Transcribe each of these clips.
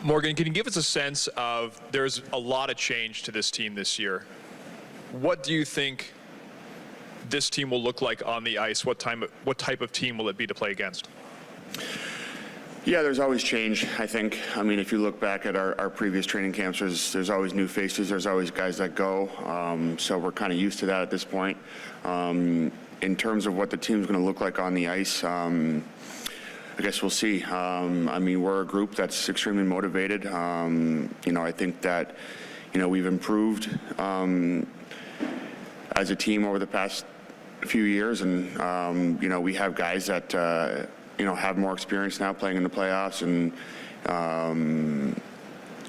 Morgan, can you give us a sense of, there's a lot of change to this team this year. What do you think this team will look like on the ice? What type of team will it be to play against? Yeah, there's always change, I think. I mean, if you look back at our previous training camps, there's always new faces. There's always guys that go. So we're kind of used to that at this point. In terms of what the team's going to look like on the ice, I guess we'll see. I mean, we're a group that's extremely motivated. I think that, we've improved as a team over the past few years, and we have guys that have more experience now playing in the playoffs, and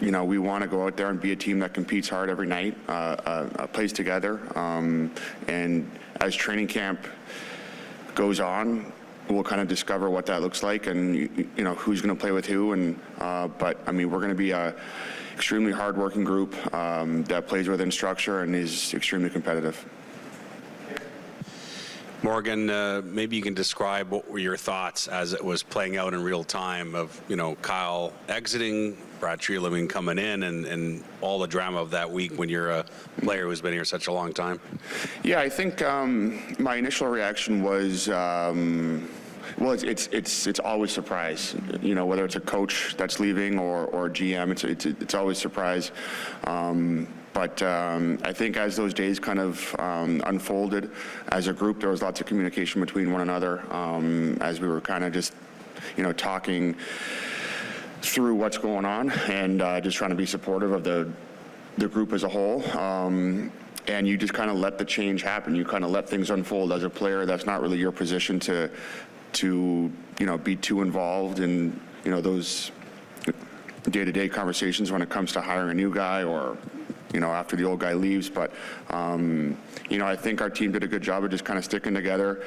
we want to go out there and be a team that competes hard every night, plays together, and as training camp goes on, we'll kind of discover what that looks like, and who's going to play with who, and but I mean, we're going to be a extremely hard-working group that plays within structure and is extremely competitive. Morgan, maybe you can describe what were your thoughts as it was playing out in real time of, Kyle exiting, Brad Treliving coming in, and all the drama of that week when you're a player who's been here such a long time? Yeah, I think my initial reaction was, well, it's always surprise. Whether it's a coach that's leaving or a GM, it's always surprise. But I think as those days kind of unfolded as a group, there was lots of communication between one another as we were kind of just, talking through what's going on and just trying to be supportive of the group as a whole. And you just kind of let the change happen. You kind of let things unfold. As a player, that's not really your position to be too involved in, those day-to-day conversations when it comes to hiring a new guy or, after the old guy leaves. But, I think our team did a good job of just kind of sticking together,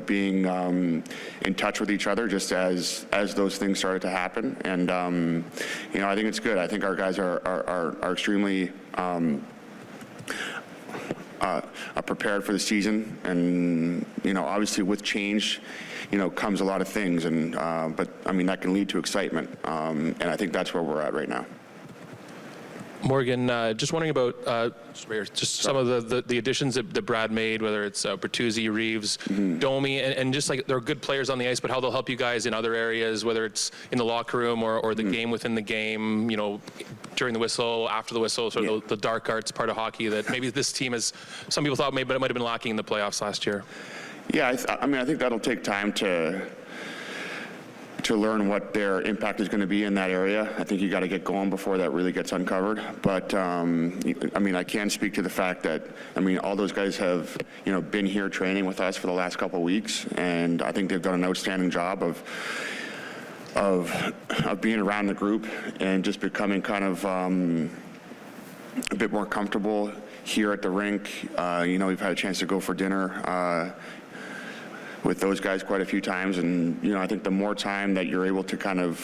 being in touch with each other just as those things started to happen. And, I think it's good. I think our guys are extremely prepared for the season. And, obviously with change, comes a lot of things. And, but, I mean, that can lead to excitement. And I think that's where we're at right now. Morgan, just wondering about just some of the additions that Brad made, whether it's Bertuzzi, Reeves, Domi, and just like they're good players on the ice, but how they'll help you guys in other areas, whether it's in the locker room or the game within the game, during the whistle, after the whistle, sort of the dark arts part of hockey that maybe this team has, some people thought maybe it might have been lacking in the playoffs last year. Yeah, I think that'll take time to learn what their impact is going to be in that area. I think you got to get going before that really gets uncovered. But, I can speak to the fact that, all those guys have, been here training with us for the last couple of weeks, and I think they've done an outstanding job of being around the group and just becoming kind of a bit more comfortable here at the rink. We've had a chance to go for dinner with those guys quite a few times, and I think the more time that you're able to kind of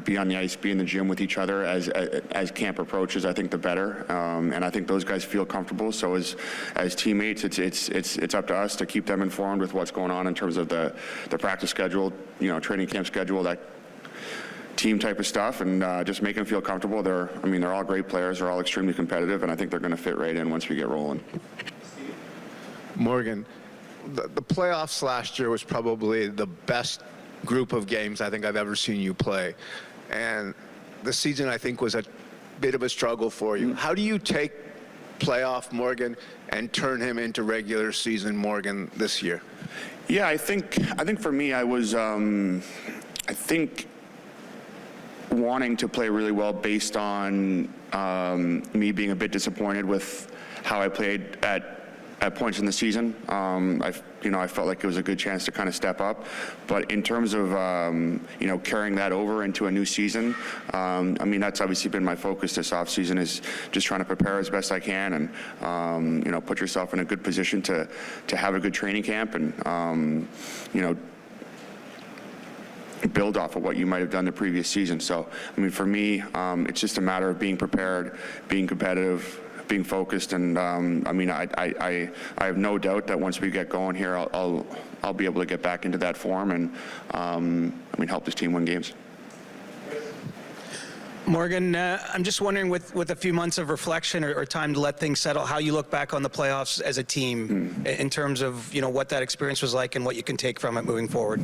be on the ice, be in the gym with each other as camp approaches, I think the better. And I think those guys feel comfortable. So as teammates, it's up to us to keep them informed with what's going on in terms of the practice schedule, training camp schedule, that team type of stuff, and just make them feel comfortable. They're all great players. They're all extremely competitive, and I think they're going to fit right in once we get rolling. Morgan, the playoffs last year was probably the best group of games I think I've ever seen you play. And the season, I think, was a bit of a struggle for you. How do you take playoff Morgan and turn him into regular season Morgan this year? Yeah, I think for me, I was, wanting to play really well based on me being a bit disappointed with how I played at points in the season. I felt like it was a good chance to kind of step up. But in terms of, carrying that over into a new season, that's obviously been my focus this offseason, is just trying to prepare as best I can and, put yourself in a good position to have a good training camp and, build off of what you might have done the previous season. So, for me, it's just a matter of being prepared, being competitive, being focused, and I have no doubt that once we get going here, I'll be able to get back into that form and help this team win games. Morgan, I'm just wondering, with a few months of reflection or time to let things settle, how you look back on the playoffs as a team in terms of what that experience was like and what you can take from it moving forward.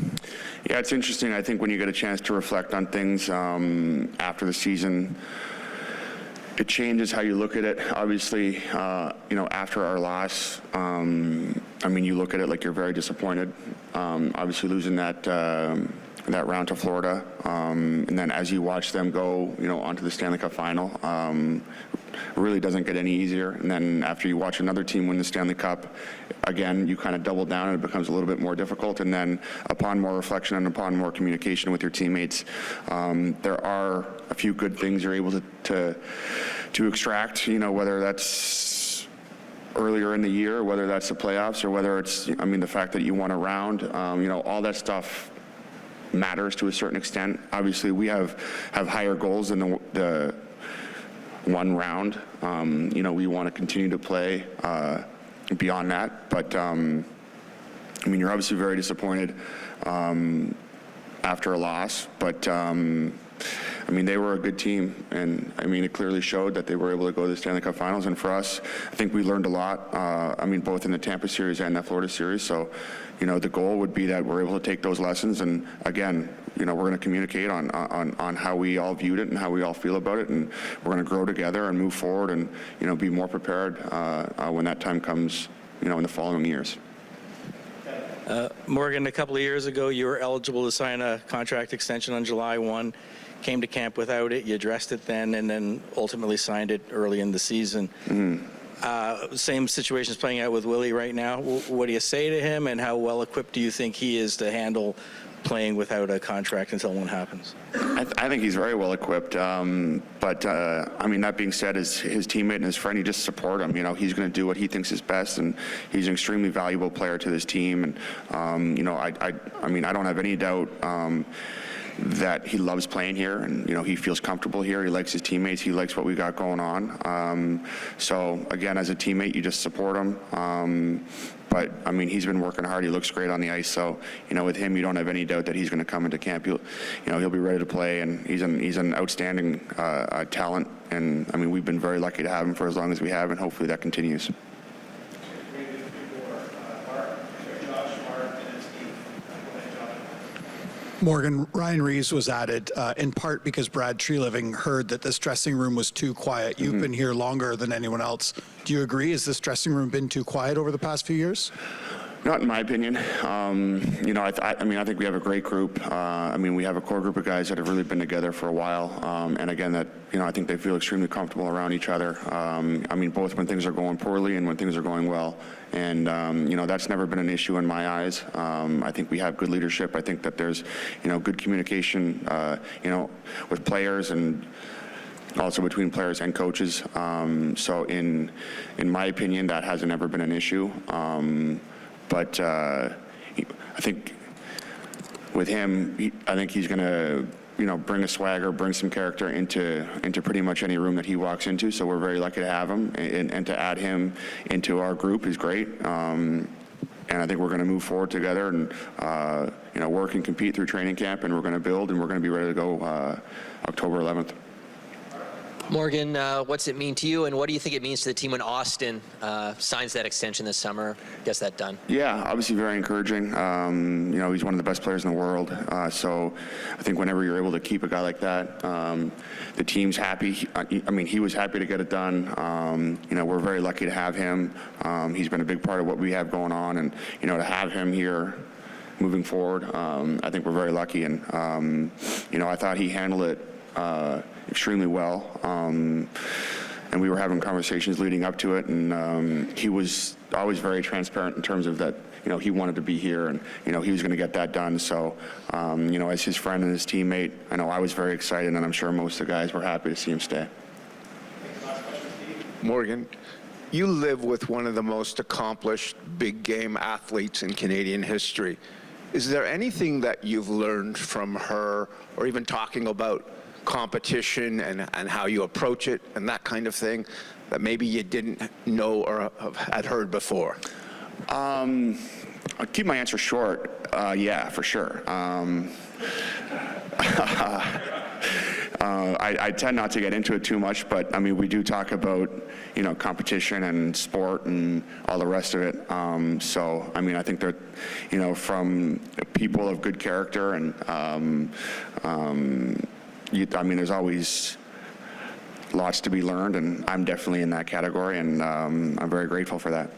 Yeah, it's interesting. I think when you get a chance to reflect on things after the season, it changes how you look at it. Obviously, after our loss, you look at it like you're very disappointed. Obviously, losing that round to Florida, and then as you watch them go, onto the Stanley Cup final, it really doesn't get any easier. And then after you watch another team win the Stanley Cup, again, you kind of double down and it becomes a little bit more difficult. And then upon more reflection and upon more communication with your teammates, there are a few good things you're able to extract, whether that's earlier in the year, whether that's the playoffs, or whether it's, the fact that you won a round, all that stuff matters to a certain extent. Obviously, we have higher goals than the one round. We want to continue to play beyond that, but you're obviously very disappointed after a loss, but they were a good team, and it clearly showed that they were able to go to the Stanley Cup Finals. And for us, I think we learned a lot. Both in the Tampa series and that Florida series. So, the goal would be that we're able to take those lessons, and again, we're going to communicate on how we all viewed it and how we all feel about it, and we're going to grow together and move forward, and be more prepared when that time comes, in the following years. Morgan, a couple of years ago, you were eligible to sign a contract extension on July 1. Came to camp without it. You addressed it then, and then ultimately signed it early in the season. Same situation is playing out with Willie right now. What do you say to him, and how well equipped do you think he is to handle playing without a contract until one happens? I think he's very well equipped. But that being said, as his teammate and his friend, you just support him. He's going to do what he thinks is best, and he's an extremely valuable player to this team. And I don't have any doubt that he loves playing here, and he feels comfortable here. He likes his teammates. He likes what we got going on. So again, as a teammate, you just support him. But he's been working hard. He looks great on the ice. So with him, you don't have any doubt that he's going to come into camp. He'll be ready to play, and he's an outstanding talent. And we've been very lucky to have him for as long as we have, and hopefully that continues. Morgan, Ryan Reeves was added in part because Brad Treliving heard that this dressing room was too quiet. You've been here longer than anyone else. Do you agree? Has this dressing room been too quiet over the past few years? Not in my opinion. I think we have a great group. We have a core group of guys that have really been together for a while. And again, that I think they feel extremely comfortable around each other. Both when things are going poorly and when things are going well. And that's never been an issue in my eyes. I think we have good leadership. I think that there's good communication with players, and also between players and coaches. So in my opinion, that hasn't ever been an issue. But I think with him, I think he's going to, bring a swagger, bring some character into pretty much any room that he walks into. So we're very lucky to have him, and to add him into our group is great. And I think we're going to move forward together and work and compete through training camp, and we're going to build, and we're going to be ready to go October 11th. Morgan, what's it mean to you, and what do you think it means to the team when Auston signs that extension this summer, gets that done? Yeah, obviously very encouraging. He's one of the best players in the world. So I think whenever you're able to keep a guy like that, the team's happy. He was happy to get it done. We're very lucky to have him. He's been a big part of what we have going on, and to have him here moving forward, I think we're very lucky. And I thought he handled it extremely well, and we were having conversations leading up to it, and he was always very transparent in terms of that, he wanted to be here, and he was going to get that done. So as his friend and his teammate, I know I was very excited, and I'm sure most of the guys were happy to see him stay. Morgan, you live with one of the most accomplished big game athletes in Canadian history. Is there anything that you've learned from her, or even talking about competition and how you approach it and that kind of thing, that maybe you didn't know or had heard before? I'll keep my answer short. Yeah, for sure. I tend not to get into it too much, but I mean, we do talk about, competition and sport and all the rest of it. So, I mean, I think they're, from people of good character and, I mean, there's always lots to be learned, and I'm definitely in that category, and I'm very grateful for that.